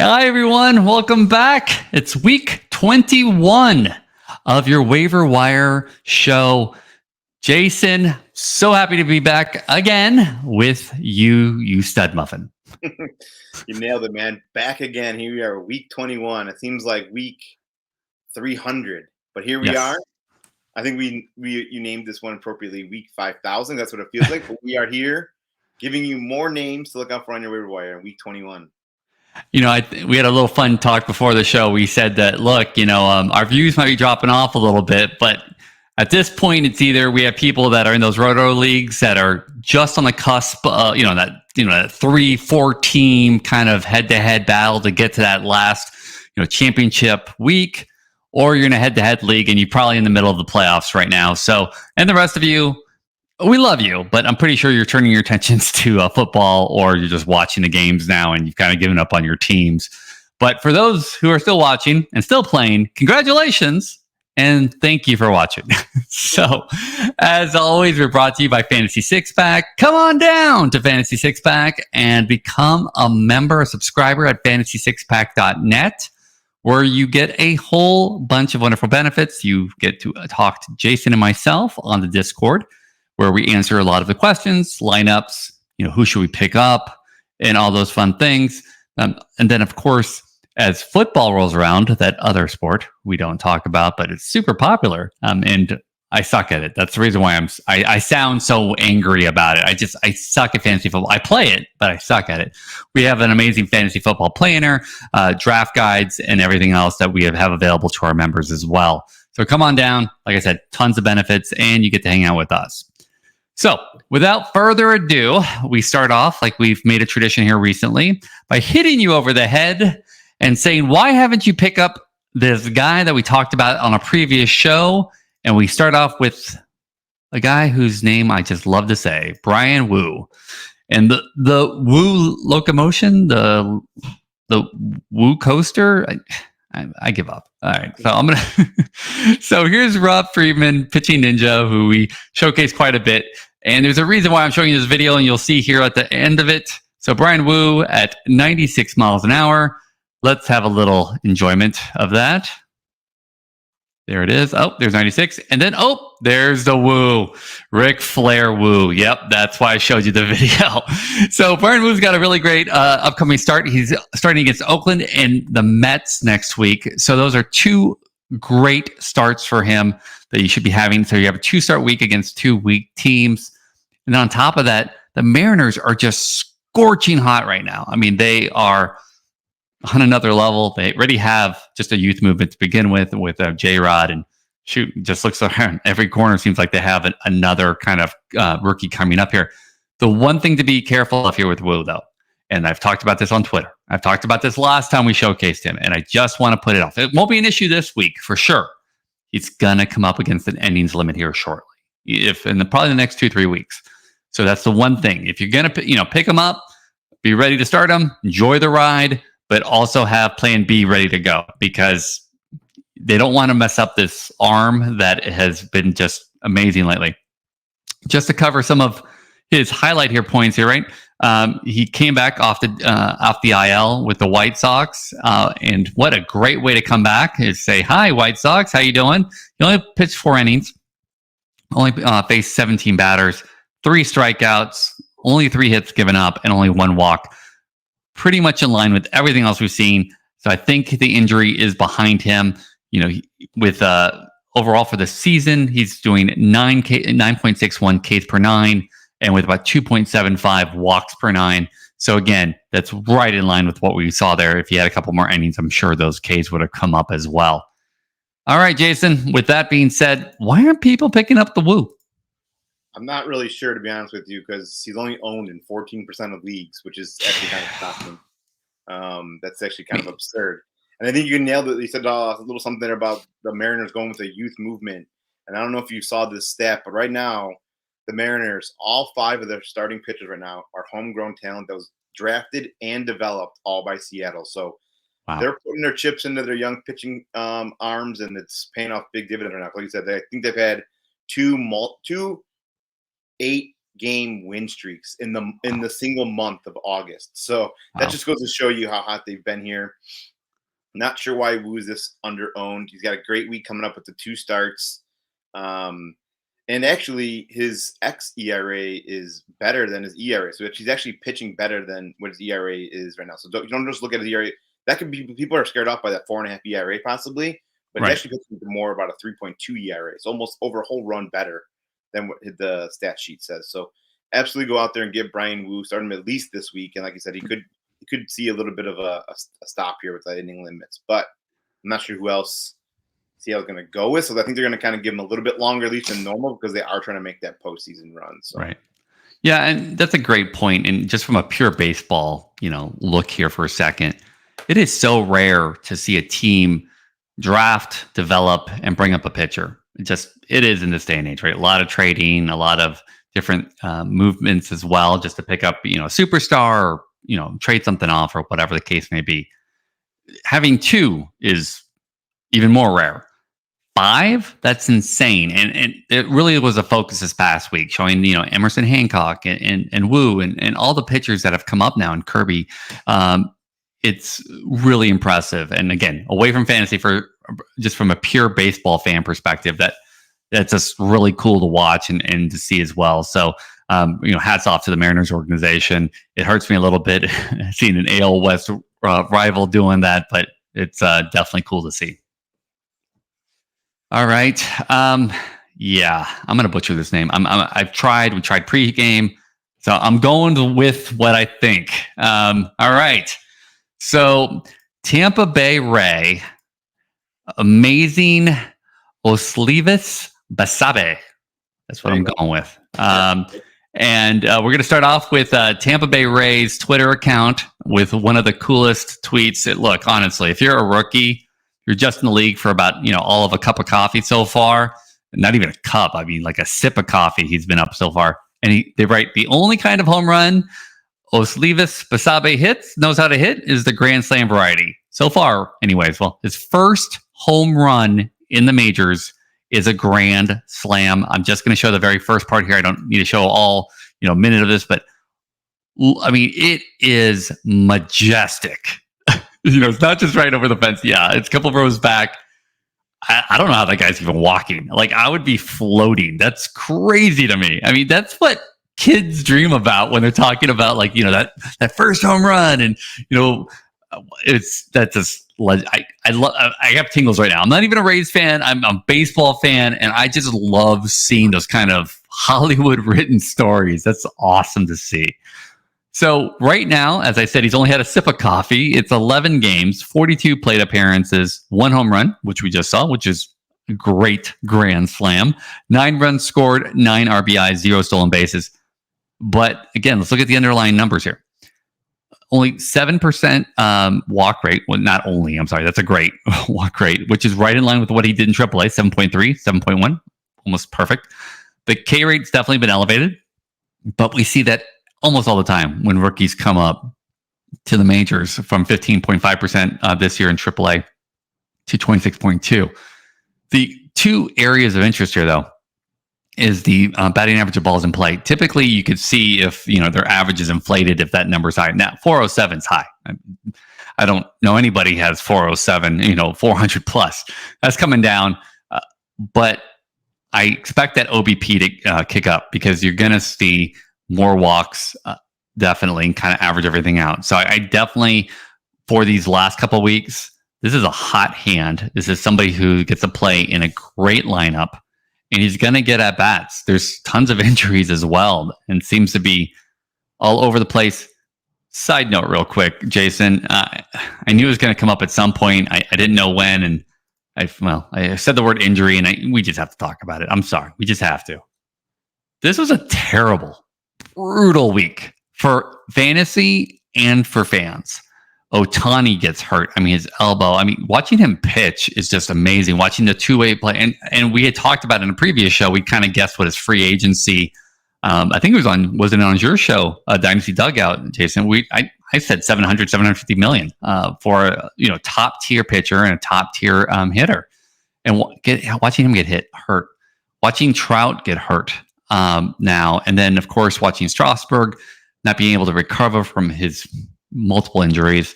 Hi, everyone. Welcome back. It's week 21 of your Waiver Wire show. Jason, so happy to be back again with you stud muffin. You nailed it, man. Back again. Here we are, week 21. It seems like week 300, but here we are. I think you named this one appropriately, week 5,000. That's what it feels like. But we are here giving you more names to look out for on your waiver wire in week 21. You know, we had a little fun talk before the show. We said that, look, our views might be dropping off a little bit, but at this point, it's either we have people that are in those roto leagues that are just on the cusp, that 3-4 team kind of head-to-head battle to get to that last, championship week, or you're in a head-to-head league and you're probably in the middle of the playoffs right now. So, and the rest of you, we love you, but I'm pretty sure you're turning your attentions to football, or you're just watching the games now and you've kind of given up on your teams. But for those who are still watching and still playing, congratulations and thank you for watching. So, as always, we're brought to you by Fantasy Six Pack. Come on down to Fantasy Six Pack and become a member, a subscriber at fantasysixpack.net, where you get a whole bunch of wonderful benefits. You get to talk to Jason and myself on the Discord, where we answer a lot of the questions, lineups, who should we pick up, and all those fun things. And then, of course, as football rolls around, that other sport we don't talk about, but it's super popular, and I suck at it. That's the reason why I sound so angry about it. I suck at fantasy football. I play it, but I suck at it. We have an amazing fantasy football planner, draft guides, and everything else that we have available to our members as well. So come on down. Like I said, tons of benefits, and you get to hang out with us. So, without further ado, we start off like we've made a tradition here recently by hitting you over the head and saying, why haven't you picked up this guy that we talked about on a previous show? And we start off with a guy whose name I just love to say, Bryan Woo. And the Woo locomotion, the Woo coaster, I give up. All right. So so here's Rob Friedman, Pitching Ninja, who we showcase quite a bit. And there's a reason why I'm showing you this video, and you'll see here at the end of it. So Bryan Woo at 96 miles an hour. Let's have a little enjoyment of that. There it is. Oh, there's 96. And then, there's the Woo. Ric Flair Woo. Yep, that's why I showed you the video. So Bryan Woo's got a really great upcoming start. He's starting against Oakland and the Mets next week. So those are two great starts for him that you should be having. So you have a 2-start week against 2 weak teams. And then on top of that, the Mariners are just scorching hot right now. I mean, they are on another level. They already have just a youth movement to begin with J-Rod, and just looks around every corner. Seems like they have another kind of rookie coming up here. The one thing to be careful of here with Woo, though, and I've talked about this on Twitter. I've talked about this last time we showcased him, and I just want to put it off. It won't be an issue this week for sure. He's gonna come up against an innings limit here shortly, probably the next 2-3 weeks. So that's the one thing. If you're gonna pick him up, be ready to start him, enjoy the ride, but also have plan B ready to go, because they don't want to mess up this arm that has been just amazing lately. Just to cover some of his highlight here points here, right? He came back off the IL with the White Sox, and what a great way to come back is say, "Hi, White Sox, how you doing?" He only pitched 4 innings, only faced 17 batters, 3 strikeouts, only 3 hits given up, and only 1 walk. Pretty much in line with everything else we've seen. So I think the injury is behind him. With overall for the season, he's doing 9.61 Ks per 9, and with about 2.75 walks per 9. So again, that's right in line with what we saw there. If he had a couple more innings, I'm sure those Ks would have come up as well. All right, Jason, with that being said, why aren't people picking up the Woo? I'm not really sure, to be honest with you, because he's only owned in 14% of leagues, which is actually kind of shocking. That's actually kind of absurd. And I think you nailed it. You said a little something there about the Mariners going with a youth movement. And I don't know if you saw this stat, but right now, the Mariners, all 5 of their starting pitchers right now are homegrown talent that was drafted and developed all by Seattle. So they're putting their chips into their young pitching arms, and it's paying off big dividends right now. Like you said, I think they've had two 8 game win streaks in the single month of August. So that just goes to show you how hot they've been here. Not sure why Woo's this under-owned. He's got a great week coming up with the 2 starts. And actually, his xERA is better than his ERA. So he's actually pitching better than what his ERA is right now. So don't just look at his ERA. That could be, people are scared off by that 4.5 ERA possibly, but he's actually pitching more about a 3.2 ERA. It's almost over a whole run better than what the stat sheet says. So absolutely go out there and get Bryan Woo, start him at least this week. And like I said, he could see a little bit of a stop here with the inning limits, but I'm not sure who else Seattle's going to go with. So I think they're going to kind of give him a little bit longer leash than normal because they are trying to make that postseason run. So. Right. Yeah, and that's a great point. And just from a pure baseball, look here for a second, it is so rare to see a team draft, develop, and bring up a pitcher. It is in this day and age, right? A lot of trading, a lot of different movements as well, just to pick up, a superstar or, trade something off or whatever the case may be. Having 2 is even more rare. 5, that's insane. And it really was a focus this past week, showing, Emerson Hancock and Woo and all the pitchers that have come up now in Kirby. It's really impressive. And again, away from fantasy, just from a pure baseball fan perspective, that's just really cool to watch and to see as well. So, hats off to the Mariners organization. It hurts me a little bit seeing an AL West rival doing that, but it's definitely cool to see. All right. Yeah, I'm going to butcher this name. We tried pregame, so I'm going with what I think. All right. So Tampa Bay Ray, amazing Osleivis Basabe. That's what I'm going with. And we're going to start off with Tampa Bay Rays Twitter account with one of the coolest tweets. Look, honestly, if you're a rookie, you're just in the league for about, all of a cup of coffee so far. Not even a cup. I mean, like a sip of coffee he's been up so far. And they write, the only kind of home run Osleivis Basabe knows how to hit is the Grand Slam variety. So far, anyways. Well, his first home run in the majors is a Grand Slam. I'm just going to show the very first part here. I don't need to show all, minute of this, but I mean, it is majestic. It's not just right over the fence. Yeah, it's a couple of rows back. I don't know how that guy's even walking. Like, I would be floating. That's crazy to me. I mean, that's what kids dream about when they're talking about, like, that first home run. And, that's just, I have tingles right now. I'm not even a Rays fan. I'm a baseball fan. And I just love seeing those kind of Hollywood written stories. That's awesome to see. So right now, as I said, he's only had a sip of coffee. It's 11 games, 42 plate appearances, 1 home run, which we just saw, which is a great Grand Slam. 9 runs scored, 9 RBIs, 0 stolen bases. But again, let's look at the underlying numbers here. Only 7% walk rate. Well, not only, I'm sorry, that's a great walk rate, which is right in line with what he did in AAA, 7.3, 7.1, almost perfect. The K rate's definitely been elevated, but we see that almost all the time when rookies come up to the majors, from 15.5% this year in AAA to 26.2. The 2 areas of interest here, though, is the batting average of balls in play. Typically, you could see if their average is inflated if that number's high. Now, 407 is high. I don't know anybody has 407, 400 plus. That's coming down, but I expect that OBP to kick up because you're going to see more walks, definitely, and kind of average everything out. So I definitely, for these last couple of weeks, this is a hot hand. This is somebody who gets to play in a great lineup, and he's going to get at bats. There's tons of injuries as well, and seems to be all over the place. Side note, real quick, Jason, I knew it was going to come up at some point. I didn't know when, and I said the word injury, and we just have to talk about it. I'm sorry, we just have to. This was a terrible, brutal week for fantasy and for fans. Ohtani gets hurt. I mean, his elbow. I mean, watching him pitch is just amazing. Watching the 2-way play, and we had talked about in a previous show. We kind of guessed what his free agency. I think it wasn't it on your show, Dynasty Dugout, Jason? I said 750 million for a top tier pitcher and a top tier hitter, and watching him get hurt, watching Trout get hurt. now. And then, of course, watching Strasburg not being able to recover from his multiple injuries.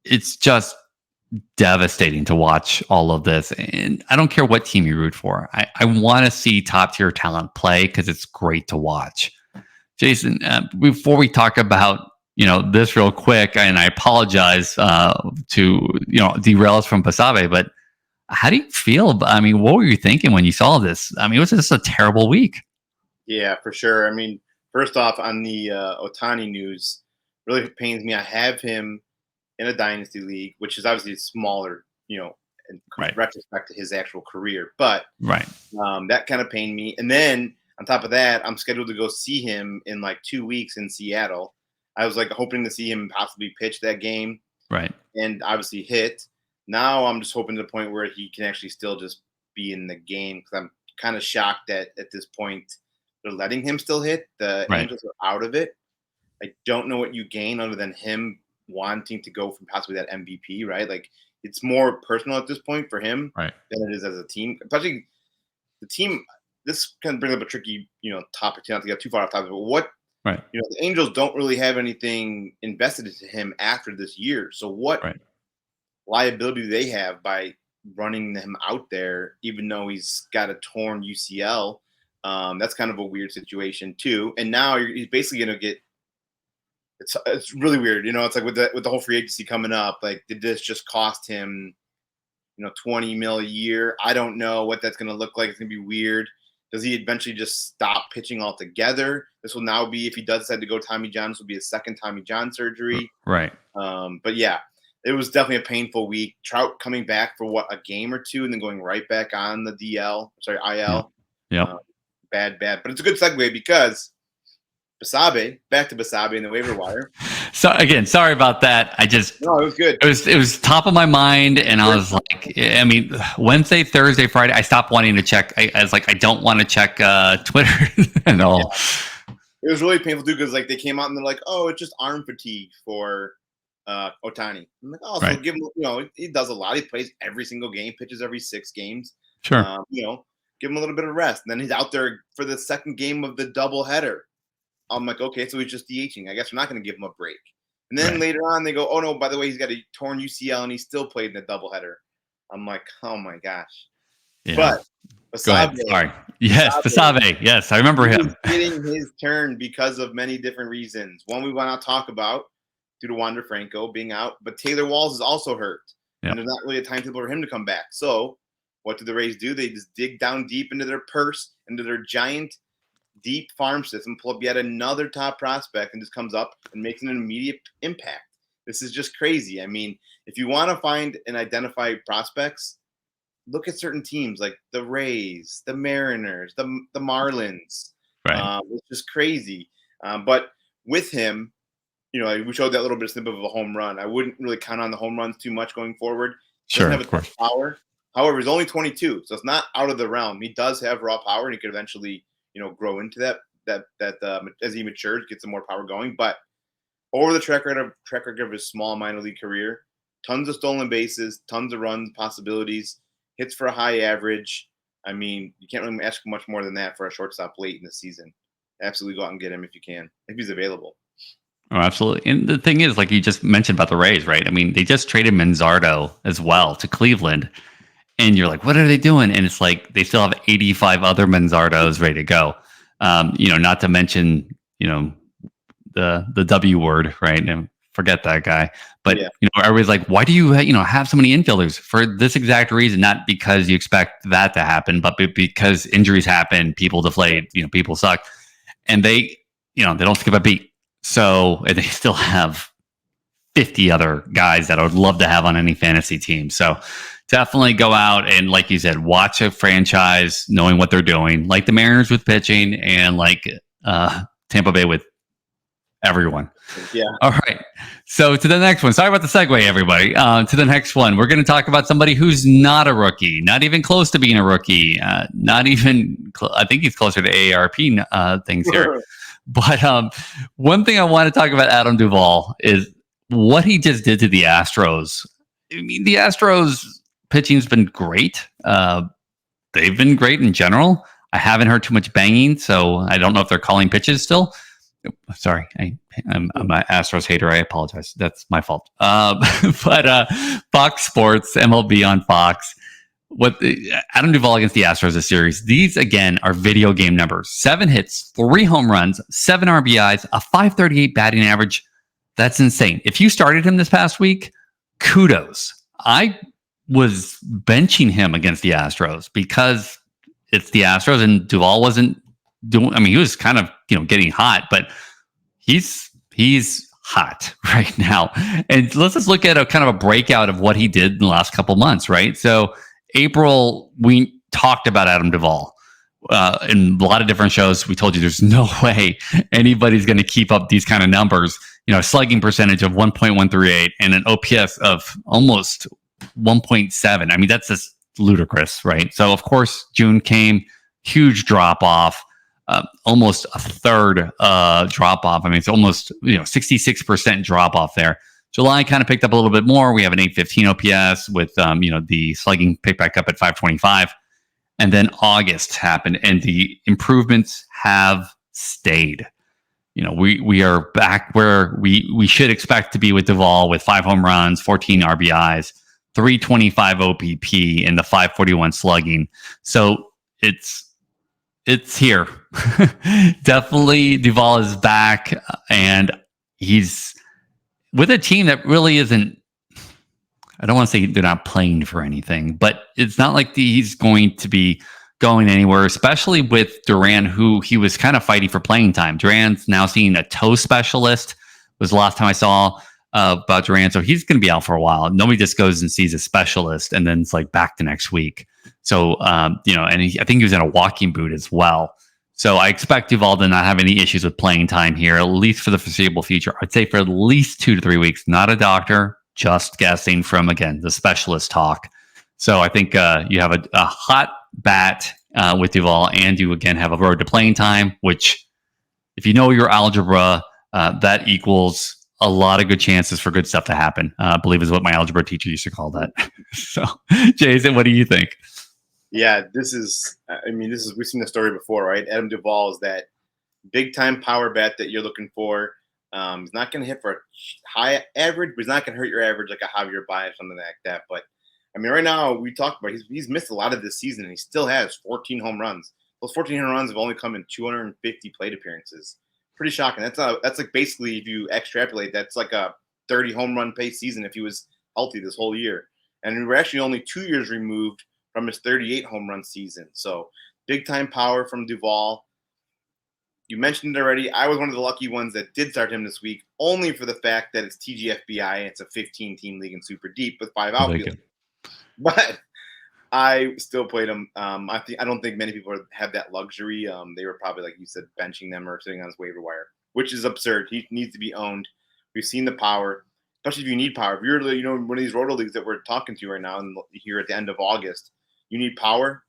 It's just devastating to watch all of this. And I don't care what team you root for. I want to see top tier talent play because it's great to watch. Jason, before we talk about this real quick, and I apologize to derail us from Basabe, but how do you feel? I mean, what were you thinking when you saw this? I mean, it was just a terrible week. Yeah, for sure. I mean, first off, on the Ohtani news, really pains me. I have him in a dynasty league, which is obviously smaller, in retrospect to his actual career. But that kind of pained me. And then on top of that, I'm scheduled to go see him in like 2 weeks in Seattle. I was like hoping to see him possibly pitch that game, and obviously hit. Now I'm just hoping to the point where he can actually still just be in the game, because I'm kind of shocked that at this point they're letting him still hit. The Angels are out of it. I don't know what you gain other than him wanting to go from possibly that MVP, right? Like, it's more personal at this point for him than it is as a team. Especially the team. This kind of brings up a tricky, topic, not to get too far off topic. But what, the Angels don't really have anything invested into him after this year. So what liability do they have by running him out there, even though he's got a torn UCL? That's kind of a weird situation too. And now he's basically going to get. It's really weird, It's like with the whole free agency coming up. Like, did this just cost him, $20 million a year? I don't know what that's going to look like. It's going to be weird. Does he eventually just stop pitching altogether? This will now be, if he does decide to go Tommy John, this will be a second Tommy John surgery. But yeah, it was definitely a painful week. Trout coming back for a game or two and then going right back on the IL. Bad. But it's a good segue because back to Basabe in the waiver wire. So again, sorry about that. No, it was good. It was top of my mind, and I was like, I mean, Wednesday, Thursday, Friday, I stopped wanting to check. I was like, I don't want to check Twitter and all. Yeah. It was really painful too, because like they came out and they're like, oh, it's just arm fatigue for Ohtani. I'm like, so give him. He does a lot. He plays every single game, pitches every 6 games. Sure. Give him a little bit of rest, and then he's out there for the second game of the doubleheader. I'm like, okay, so he's just DHing. I guess we're not going to give him a break. And then later on, they go, oh, no, by the way, he's got a torn UCL, and he still played in the doubleheader. I'm like, oh, my gosh. Yeah. But Basabe. Sorry. Yes, Basabe. Yes, I remember him. Getting his turn because of many different reasons. One we want to talk about due to Wander Franco being out, but Taylor Walls is also hurt. And there's not really a timetable for him to come back. So what do the Rays do? They just dig down deep into their purse, into their giant deep farm system, pull up yet another top prospect, and just comes up and makes an immediate impact. This is just crazy. I mean, if you want to find and identify prospects, look at certain teams like the Rays, the Mariners, the Marlins. It's just crazy. But with him, we showed that little bit of snippet of a home run. I wouldn't really count on the home runs too much going forward. Sure, of course. Power. However, he's only 22, so it's not out of the realm. He does have raw power, and he could eventually grow into that as he matures, get some more power going. But over the track record of his small minor league career, tons of stolen bases, tons of runs, possibilities, hits for a high average. I mean, you can't really ask much more than that for a shortstop late in the season. Absolutely go out and get him if you can, if he's available. Oh, absolutely. And the thing is, like you just mentioned about the Rays, right? I mean, they just traded Manzardo as well to Cleveland. And you're like, what are they doing? And it's like they still have 85 other Manzardos ready to go. Not to mention, the W word, right? And forget that guy. But everybody's like, why do you have so many infielders? For this exact reason, not because you expect that to happen, but because injuries happen, people deflate, people suck, and they don't skip a beat. So they still have 50 other guys that I would love to have on any fantasy team. So definitely go out and, like you said, watch a franchise knowing what they're doing, like the Mariners with pitching and like Tampa Bay with everyone. Yeah. All right. So to the next one. Sorry about the segue, everybody. To the next one. We're going to talk about somebody who's not a rookie, not even close to being a rookie. Not even, I think he's closer to AARP things here. But one thing I want to talk about Adam Duvall is what he just did to the Astros. I mean, the Astros pitching's been great. They've been great in general. I haven't heard too much banging, so I don't know if they're calling pitches still. Sorry, I'm an Astros hater. I apologize. That's my fault. But Fox Sports, MLB on Fox. Adam Duvall against the Astros this series. These again are video game numbers: 7 hits, 3 home runs, 7 RBIs, a 538 batting average. That's insane. If you started him this past week, kudos. I was benching him against the Astros because it's the Astros and Duvall wasn't doing. I mean, he was kind of getting hot, but he's hot right now. And let's just look at a kind of a breakout of what he did in the last couple months, right? So April, we talked about Adam Duvall in a lot of different shows. We told you there's no way anybody's going to keep up these kind of numbers. Slugging percentage of 1.138 and an OPS of almost 1.7. I mean, that's just ludicrous, right? So, of course, June came, huge drop off, almost a third drop off. I mean, it's almost 66% drop off there. July kind of picked up a little bit more. We have an 815 OPS with the slugging picked back up at 525, and then August happened, and the improvements have stayed. We are back where we should expect to be with Duvall, with 5 home runs, 14 RBIs, 325 OPP, and the 541 slugging. So it's here. Definitely Duvall is back, and he's with a team that really isn't. I don't want to say they're not playing for anything, but it's not like he's going to be going anywhere, especially with Duran, who he was kind of fighting for playing time. Duran's now seeing a toe specialist, was the last time I saw about Duran. So he's going to be out for a while. Nobody just goes and sees a specialist and then it's like back the next week. So, and I think he was in a walking boot as well. So I expect Duvall to not have any issues with playing time here, at least for the foreseeable future. I'd say for at least 2 to 3 weeks. Not a doctor, just guessing from, again, the specialist talk. So I think you have a hot bat with Duvall, and you, again, have a road to playing time, which, if you know your algebra, that equals a lot of good chances for good stuff to happen. I believe is what my algebra teacher used to call that. So, Jason, what do you think? Yeah, we've seen the story before, right? Adam Duvall is that big time power bat that you're looking for. He's not going to hit for a high average, but he's not going to hurt your average like a Javier Baez or something like that. But I mean, right now we talked about he's missed a lot of this season, and he still has 14 home runs. Those 14 home runs have only come in 250 plate appearances. Pretty shocking. That's like basically, if you extrapolate, that's like a 30 home run pace season if he was healthy this whole year. And we're actually only 2 years removed from his 38 home run season. So big time power from Duvall. You mentioned it already. I was one of the lucky ones that did start him this week, only for the fact that it's TGFBI and it's a 15-team league and super deep with 5 outfielders. But I still played him. I don't think many people have that luxury. They were probably, like you said, benching them or sitting on his waiver wire, which is absurd. He needs to be owned. We've seen the power, especially if you need power. If you're one of these roto leagues that we're talking to right now, and here at the end of August, you need power.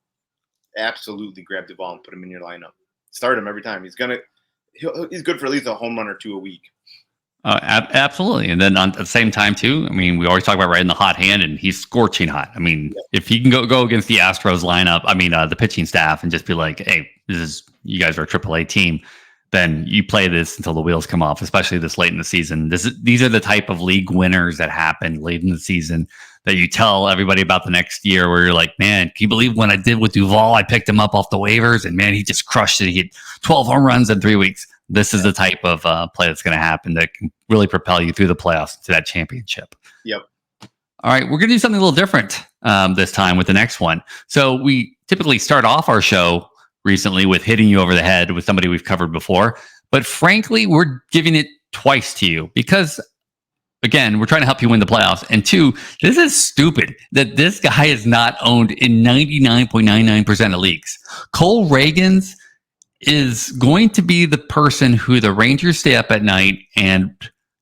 Absolutely, grab Duvall and put him in your lineup. Start him every time. He's good for at least a home run or 2 a week. Absolutely. And then at the same time, too, I mean, we always talk about riding the hot hand, and he's scorching hot. I mean, if he can go against the Astros lineup, the pitching staff, and just be like, hey, you guys are a AAA team, then you play this until the wheels come off, especially this late in the season. These are the type of league winners that happen late in the season that you tell everybody about the next year, where you're like, man, can you believe when I did with Duvall, I picked him up off the waivers, and man, he just crushed it. He hit 12 home runs in 3 weeks. This is the type of play that's going to happen that can really propel you through the playoffs to that championship. Yep. All right, we're going to do something a little different this time with the next one. So we typically start off our show recently with hitting you over the head with somebody we've covered before. But frankly, we're giving it twice to you because, again, we're trying to help you win the playoffs. And 2, this is stupid that this guy is not owned in 99.99% of leagues. Cole Ragans is going to be the person who the Rangers stay up at night and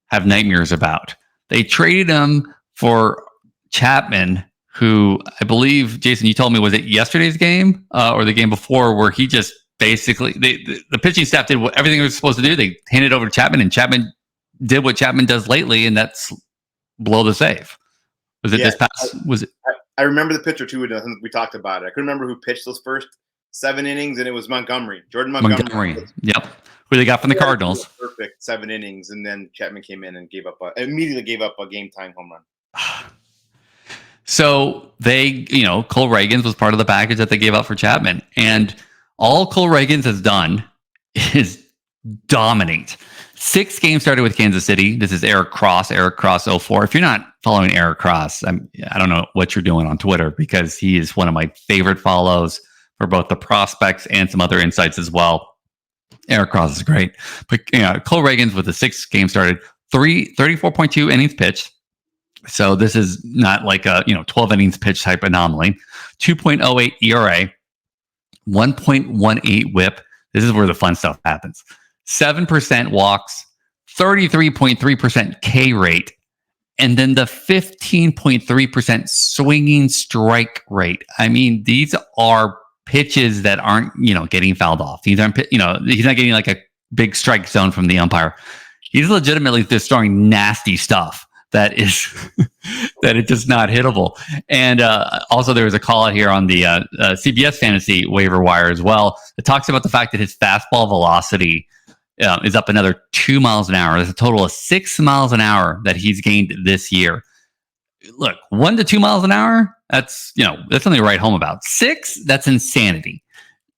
have nightmares about. They traded him for Chapman, who I believe, Jason, you told me, was it yesterday's game or the game before, where he just basically, the pitching staff did everything they were supposed to do. They handed it over to Chapman, and Chapman did what Chapman does lately, and that's blow the save. Was it this past? Was it? I remember the pitcher too. We talked about it. I couldn't remember who pitched those first 7 innings, and it was Jordan Montgomery. Yep. Who they got from the Cardinals. Perfect 7 innings, and then Chapman came in and immediately gave up a game-time home run. So they, Cole Ragans was part of the package that they gave up for Chapman. And all Cole Ragans has done is dominate. 6 games started with Kansas City. This is Eric Cross 04. If you're not following Eric Cross, I don't know what you're doing on Twitter, because he is one of my favorite follows for both the prospects and some other insights as well. Eric Cross is great. But Cole Ragans with the 6 games started, 34.2 innings pitched. So this is not like a 12 innings pitch type anomaly. 2.08 ERA, 1.18 WHIP. This is where the fun stuff happens. 7% walks, 33.3% K rate, and then the 15.3% swinging strike rate. I mean, these are pitches that aren't, getting fouled off. These aren't, he's not getting like a big strike zone from the umpire. He's legitimately just throwing nasty stuff that is that it's just not hittable. And also there was a call out here on the CBS Fantasy Waiver Wire as well. It talks about the fact that his fastball velocity is up another 2 miles an hour. There's a total of 6 miles an hour that he's gained this year. Look, 1 to 2 miles an hour, that's something to write home about. 6, that's insanity.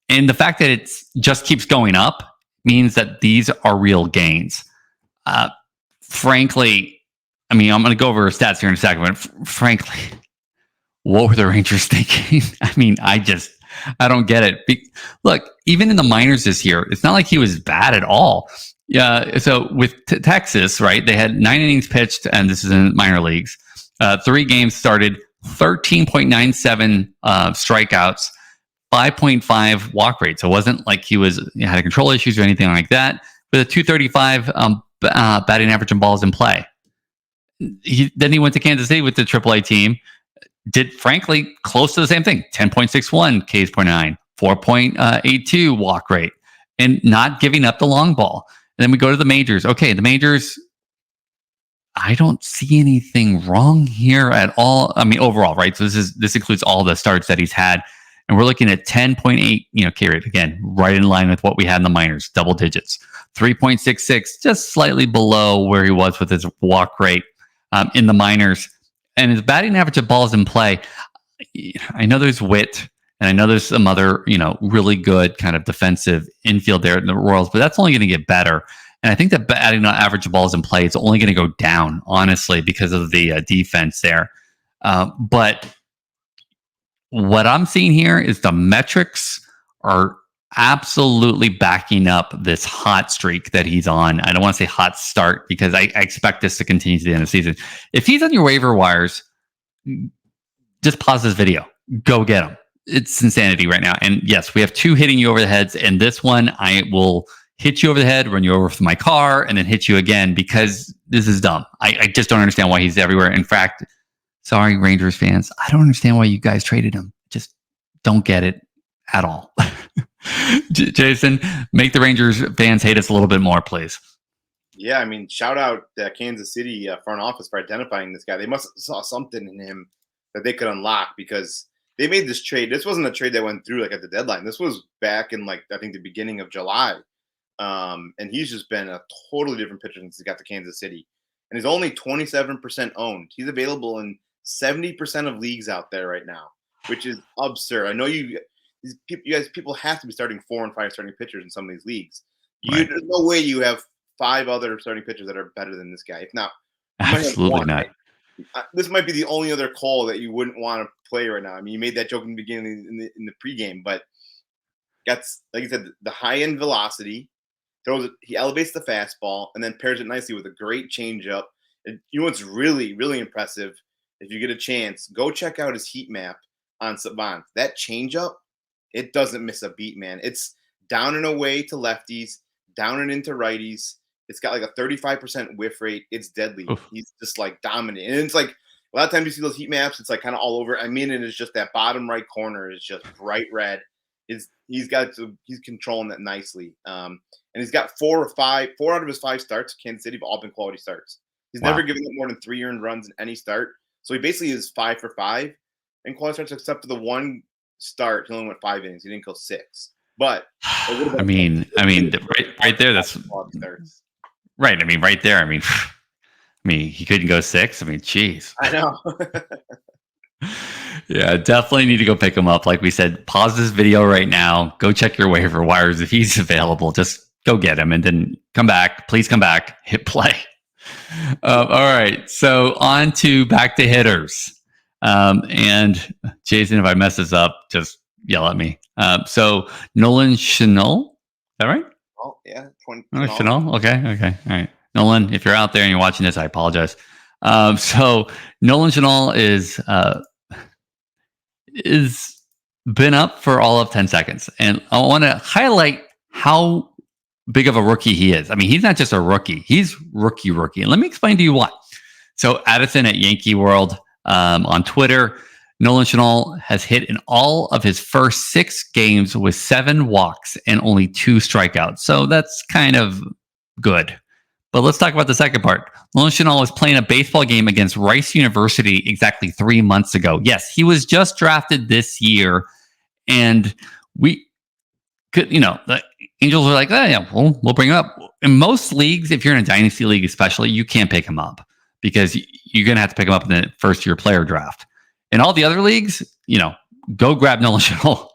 And the fact that it just keeps going up means that these are real gains. Frankly, I'm going to go over stats here in a second, but frankly, what were the Rangers thinking? I don't get it. Look, even in the minors this year, it's not like he was bad at all. Yeah. So with Texas, right, they had 9 innings pitched, and this is in minor leagues. 3 games started, 13.97 strikeouts, 5.5 walk rate. So it wasn't like he had control issues or anything like that. With a 235 batting average and balls in play. Then he went to Kansas City with the AAA team. Did, frankly, close to the same thing. 10.61 Ks per 9, 4.82 walk rate, and not giving up the long ball. And then we go to the majors. Okay, the majors, I don't see anything wrong here at all. I mean, overall, right? So this includes all the starts that he's had. And we're looking at 10.8, K rate. Again, right in line with what we had in the minors, double digits. 3.66, just slightly below where he was with his walk rate in the minors. And his batting average of balls in play, I know there's wit, and I know there's some other, really good kind of defensive infield there in the Royals, but that's only going to get better. And I think that batting average of balls in play is only going to go down, honestly, because of the defense there. But what I'm seeing here is the metrics are absolutely backing up this hot streak that he's on. I don't want to say hot start, because I expect this to continue to the end of the season. If he's on your waiver wires, just pause this video. Go get him. It's insanity right now. And yes, we have 2 hitting you over the heads. And this one, I will hit you over the head, run you over with my car, and then hit you again, because this is dumb. I just don't understand why he's everywhere. In fact, sorry, Rangers fans, I don't understand why you guys traded him. Just don't get it at all. Jason, make the Rangers fans hate us a little bit more, please. Yeah, I mean, shout out the Kansas City front office for identifying this guy. They must have saw something in him that they could unlock, because they made this trade. This wasn't a trade that went through at the deadline. This was back in I think the beginning of July. And he's just been a totally different pitcher since he got to Kansas City. And he's only 27% owned. He's available in 70% of leagues out there right now, which is absurd. I know people have to be starting 4 and 5 starting pitchers in some of these leagues. Right. There's no way you have 5 other starting pitchers that are better than this guy. If not, absolutely not. This might be the only other call that you wouldn't want to play right now. I mean, you made that joke in the beginning in the pregame, but that's, like I said, the high end velocity. He elevates the fastball and then pairs it nicely with a great changeup. And you know what's really, really impressive? If you get a chance, go check out his heat map on Savant. That changeup, it doesn't miss a beat, man. It's down and away to lefties, down and into righties. It's got like a 35% whiff rate. It's deadly. Oof. He's just dominant. And it's a lot of times you see those heat maps, it's kind of all over. I mean, it is just that bottom right corner is just bright red. He's controlling that nicely. And he's got 4 out of his 5 starts, Kansas City, have all been quality starts. He's never given up more than 3 earned runs in any start. So he basically is 5 for 5 in quality starts, except for the one start, he only went 5 innings. He didn't go 6. But I mean, right there. That's right. I mean, right there. I mean, he couldn't go 6. I mean, geez. I know. Yeah, definitely need to go pick him up. Like we said, pause this video right now. Go check your waiver wires if he's available. Just go get him and then come back. Please come back. Hit play. All right. So on to back to hitters. And Jason, if I mess this up, just yell at me. So Nolan Schanuel, is that right? Oh, yeah. Schanuel. Okay. All right. Nolan, if you're out there and you're watching this, I apologize. So Nolan Schanuel is been up for all of 10 seconds. And I want to highlight how big of a rookie he is. I mean, he's not just a rookie. He's rookie. And let me explain to you why. So Addison at Yankee World on Twitter, Nolan Schanuel has hit in all of his first 6 games with 7 walks and only 2 strikeouts. So that's kind of good. But let's talk about the second part. Nolan Schanuel was playing a baseball game against Rice University exactly 3 months ago. Yes, he was just drafted this year. And we could, the Angels were like, oh, yeah, we'll bring him up. In most leagues, if you're in a dynasty league especially, you can't pick him up because you're going to have to pick him up in the first-year player draft. In all the other leagues, go grab Nolan Schanuel.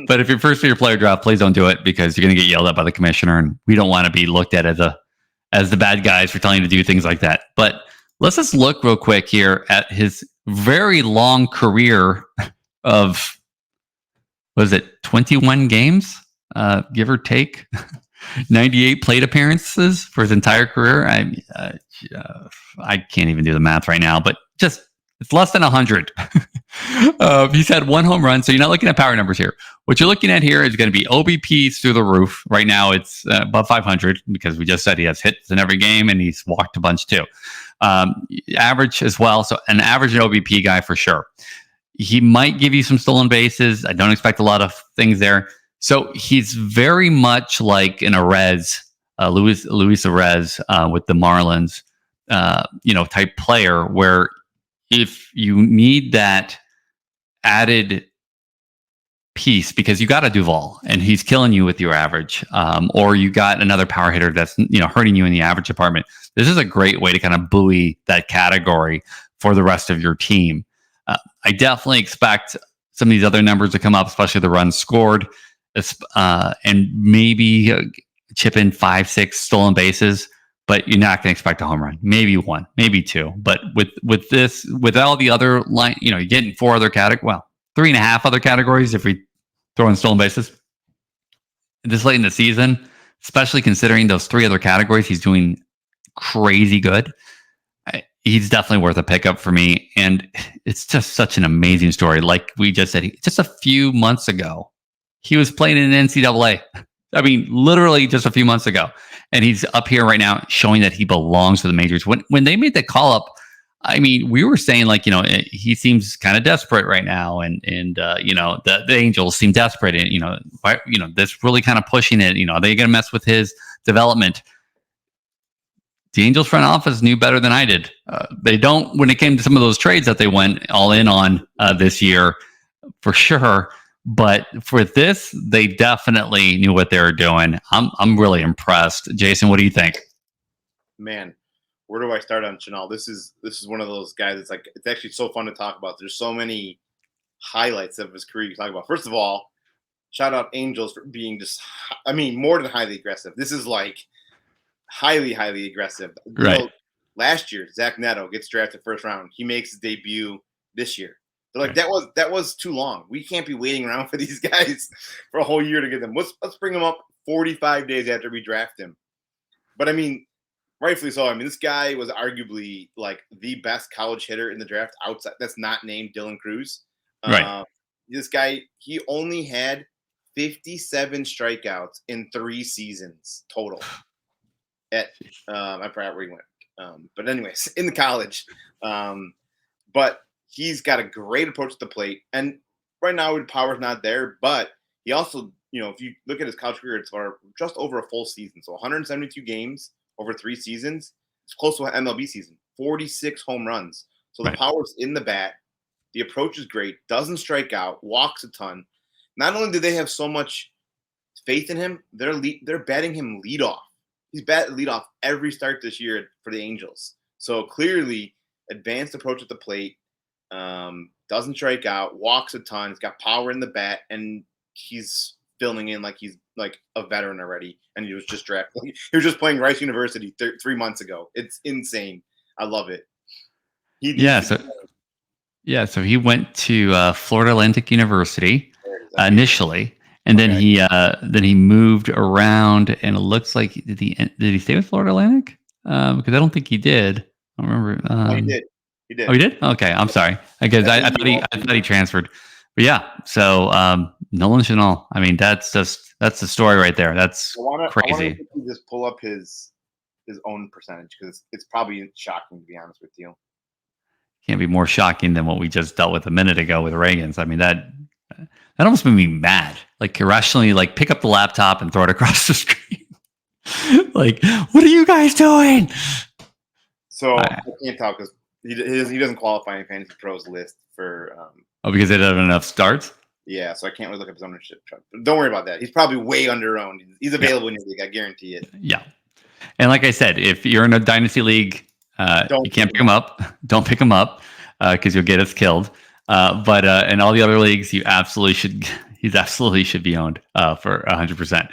But if you're first-year player draft, please don't do it because you're going to get yelled at by the commissioner, and we don't want to be looked at as the bad guys for telling you to do things like that. But let's just look real quick here at his very long career of, 21 games, give or take, 98 plate appearances for his entire career. I can't even do the math right now, but just it's less than 100. He's had 1 home run, so you're not looking at power numbers here. What you're looking at here is going to be OBPs through the roof. Right now, it's above 500 because we just said he has hits in every game and he's walked a bunch too. Average as well, so an average and OBP guy for sure. He might give you some stolen bases. I don't expect a lot of things there. So he's very much like an Reyes, Luis Reyes with the Marlins, type player where if you need that added piece because you got a Duvall and he's killing you with your average, or you got another power hitter that's hurting you in the average department, this is a great way to kind of buoy that category for the rest of your team. I definitely expect some of these other numbers to come up, especially the runs scored, and maybe chip in 5-6 stolen bases. But you're not going to expect a home run. Maybe 1, maybe 2. But with all the other line, you're getting 4 other categories. Well, 3.5 other categories if we throw in stolen bases. This late in the season, especially considering those 3 other categories, he's doing crazy good. He's definitely worth a pickup for me. And it's just such an amazing story. Like we just said, just a few months ago, he was playing in an NCAA. I mean, literally just a few months ago. And he's up here right now showing that he belongs to the majors. When they made the call up, I mean, we were saying he seems kind of desperate right now. And the Angels seem desperate. And, this really kind of pushing it. Are they going to mess with his development? The Angels front office knew better than I did. They don't, when it came to some of those trades that they went all in on this year, for sure. But for this, they definitely knew what they were doing. I'm really impressed. Jason, what do you think? Man, where do I start on Schanuel? This is one of those guys. It's like it's actually so fun to talk about. There's so many highlights of his career you can talk about. First of all, shout out Angels for being more than highly aggressive. This is like highly aggressive. Right. Last year, Zach Neto gets drafted first round. He makes his debut this year. They're like, that was too long. We can't be waiting around for these guys for a whole year to get them. Let's bring them up 45 days after we draft him. But I mean, rightfully so. I mean, this guy was arguably like the best college hitter in the draft outside. That's not named Dylan Cruz. Right. This guy, he only had 57 strikeouts in 3 seasons total. I forgot where he went. But anyways, in the college. But he's got a great approach to the plate. And right now, the power's not there. But he also, if you look at his college career, it's just over a full season. So 172 games over 3 seasons. It's close to an MLB season. 46 home runs. So the power's in the bat. The approach is great. Doesn't strike out. Walks a ton. not only do they have so much faith in him, they're batting him leadoff. He's batted leadoff every start this year for the Angels. So clearly, advanced approach at the plate, doesn't strike out, walks a ton, he's got power in the bat, and he's filling in like he's like a veteran already. And he was just drafted. He was just playing Rice University 3 months ago. It's insane. I love it. So he went to Florida Atlantic University initially. And then he moved around, and it looks like did he stay with Florida Atlantic? Because I don't think he did. I don't remember. He did. He did. Oh, he did? Okay, I'm sorry. Because I thought he transferred. But yeah, so Nolan Schanuel. I mean, that's the story right there. That's crazy. I want to just pull up his own percentage because it's probably shocking, to be honest with you. Can't be more shocking than what we just dealt with a minute ago with Ragans. I mean, that almost made me mad. Like, irrationally, like, pick up the laptop and throw it across the screen. Like, what are you guys doing? So I can't tell because he doesn't qualify in Fantasy Pros list for. Because they don't have enough starts? Yeah, so I can't really look up his ownership chart. But don't worry about that. He's probably way under-owned. He's available in your league. I guarantee it. Yeah. And like I said, if you're in a dynasty league, you can't pick him up. Don't pick him up because you'll get us killed. But in all the other leagues, he absolutely should be owned for 100%.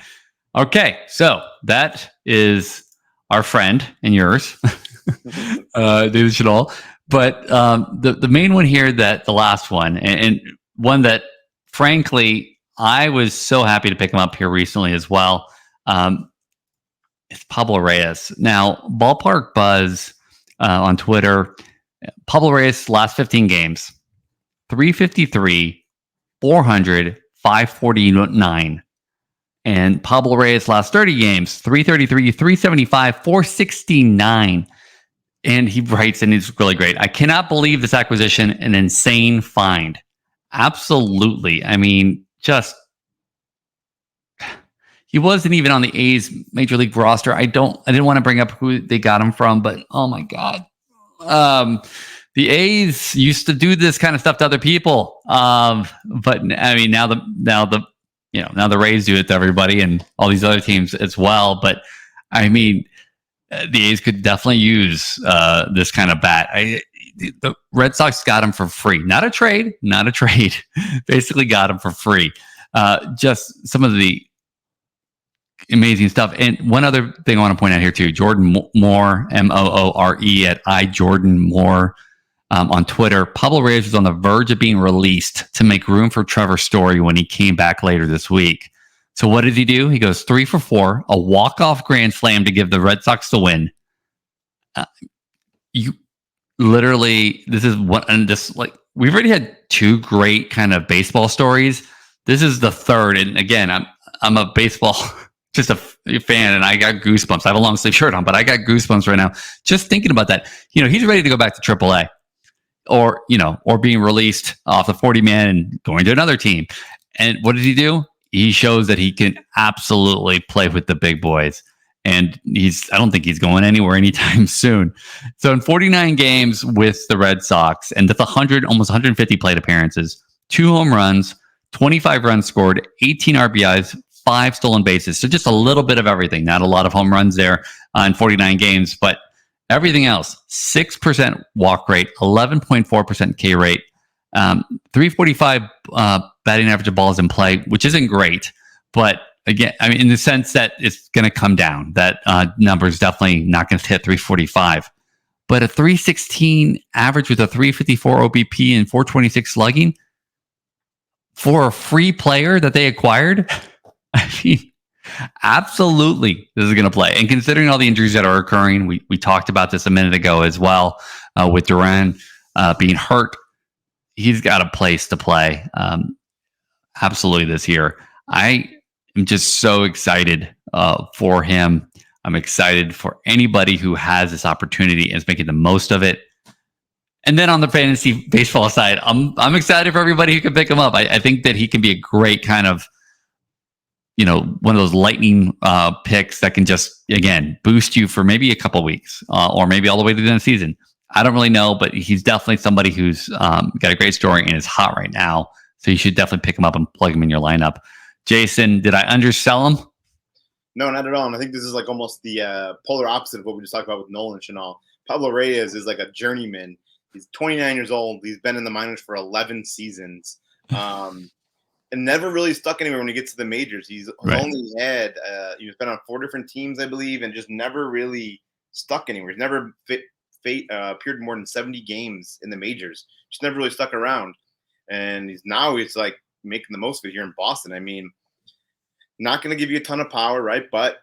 Okay, so that is our friend and yours, David Schanuel. But the main one here, that the last one, and one that, frankly, I was so happy to pick him up here recently as well. It's Pablo Reyes. Now, Ballpark Buzz on Twitter, Pablo Reyes last 15 games. 353, 400, 549. And Pablo Reyes last 30 games, 333, 375, 469. And he writes, and it's really great. I cannot believe this acquisition, an insane find. Absolutely. I mean, he wasn't even on the A's major league roster. I didn't want to bring up who they got him from, but oh my God. The A's used to do this kind of stuff to other people. But I mean, now the Rays do it to everybody and all these other teams as well. But I mean, the A's could definitely use this kind of bat. The Red Sox got him for free. Not a trade. Basically got him for free. Just some of the amazing stuff. And one other thing I want to point out here too, Jordan Moore, Moore at iJordanMoore on Twitter. Pablo Reyes was on the verge of being released to make room for Trevor Story when he came back later this week. So what did he do? He goes 3 for 4, a walk-off grand slam to give the Red Sox the win. You literally, this is what, and just like, we've already had 2 great kind of baseball stories. This is the third. And again, I'm a baseball just a fan, and I got goosebumps. I have a long sleeve shirt on, but I got goosebumps right now just thinking about that. He's ready to go back to AAA, or being released off the 40-man and going to another team. And what did he do? He shows that he can absolutely play with the big boys. And I don't think he's going anywhere anytime soon. So in 49 games with the Red Sox, and that's almost 150 plate appearances, 2 home runs, 25 runs scored, 18 RBIs, 5 stolen bases. So just a little bit of everything. Not a lot of home runs there in 49 games, but everything else. 6% walk rate, 11.4% K rate, 345 batting average of balls in play, which isn't great. But again, I mean, in the sense that it's going to come down. That number is definitely not going to hit 345. But a 316 average with a 354 OBP and 426 slugging for a free player that they acquired. I mean, absolutely, this is going to play. And considering all the injuries that are occurring, we talked about this a minute ago as well, with Duran being hurt. He's got a place to play absolutely this year. I am just so excited for him. I'm excited for anybody who has this opportunity and is making the most of it. And then on the fantasy baseball side, I'm excited for everybody who can pick him up. I think that he can be a great kind of, one of those lightning picks that can just, again, boost you for maybe a couple weeks or maybe all the way to the end of the season. I don't really know, but he's definitely somebody who's got a great story and is hot right now. So you should definitely pick him up and plug him in your lineup. Jason, did I undersell him? No, not at all. And I think this is like almost the polar opposite of what we just talked about with Nolan Schanuel. Pablo Reyes is like a journeyman. He's 29 years old. He's been in the minors for 11 seasons. And never really stuck anywhere when he gets to the majors. He's only had, he's been on 4 different teams, I believe, and just never really stuck anywhere. He's never appeared more than 70 games in the majors. Just never really stuck around. And he's like making the most of it here in Boston. I mean, not going to give you a ton of power, right? But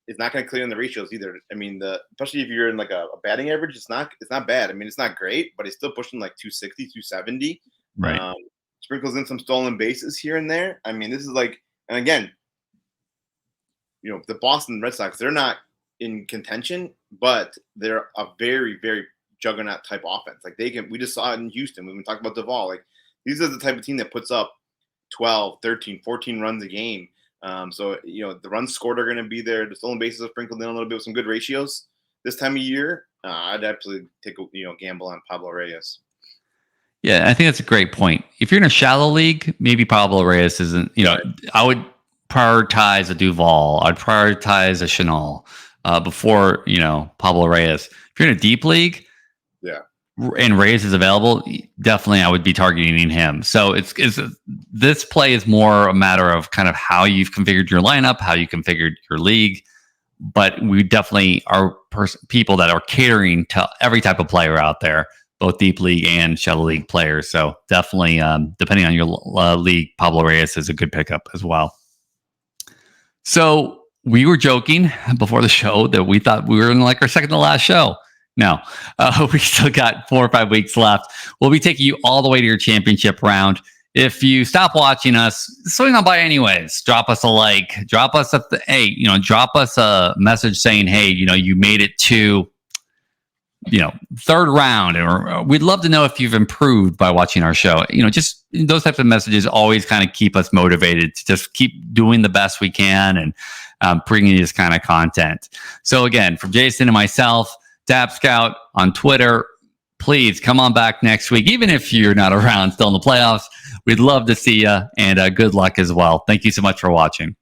it's not going to clear in the ratios either. I mean, especially if you're in like a batting average, it's not bad. I mean, it's not great, but he's still pushing like 260, 270. Right. Sprinkles in some stolen bases here and there. I mean, this is like, and again, the Boston Red Sox, they're not in contention, but they're a very, very juggernaut type offense. Like we just saw it in Houston when we talked about Duvall. Like these are the type of team that puts up 12, 13, 14 runs a game. So the runs scored are going to be there. The stolen bases are sprinkled in a little bit with some good ratios this time of year. I'd absolutely take a gamble on Pablo Reyes. Yeah, I think that's a great point. If you're in a shallow league, maybe Pablo Reyes isn't. I would prioritize a Duvall. I'd prioritize a Schanuel before Pablo Reyes. If you're in a deep league, and Reyes is available, definitely I would be targeting him. So this play is more a matter of kind of how you've configured your lineup, how you configured your league. But we definitely are people that are catering to every type of player out there, both deep league and shallow league players. So definitely, depending on your league, Pablo Reyes is a good pickup as well. So we were joking before the show that we thought we were in like our second to last show. No, we still got 4 or 5 weeks left. We'll be taking you all the way to your championship round. If you stop watching us, swing on by anyways. Drop us a like. Drop us drop us a message saying, hey, you made it to, third round. Or we'd love to know if you've improved by watching our show. Just those types of messages always kind of keep us motivated to just keep doing the best we can and bringing you this kind of content. So again, from Jason and myself, Dapscout on Twitter, please come on back next week. Even if you're not around still in the playoffs, we'd love to see you, and good luck as well. Thank you so much for watching.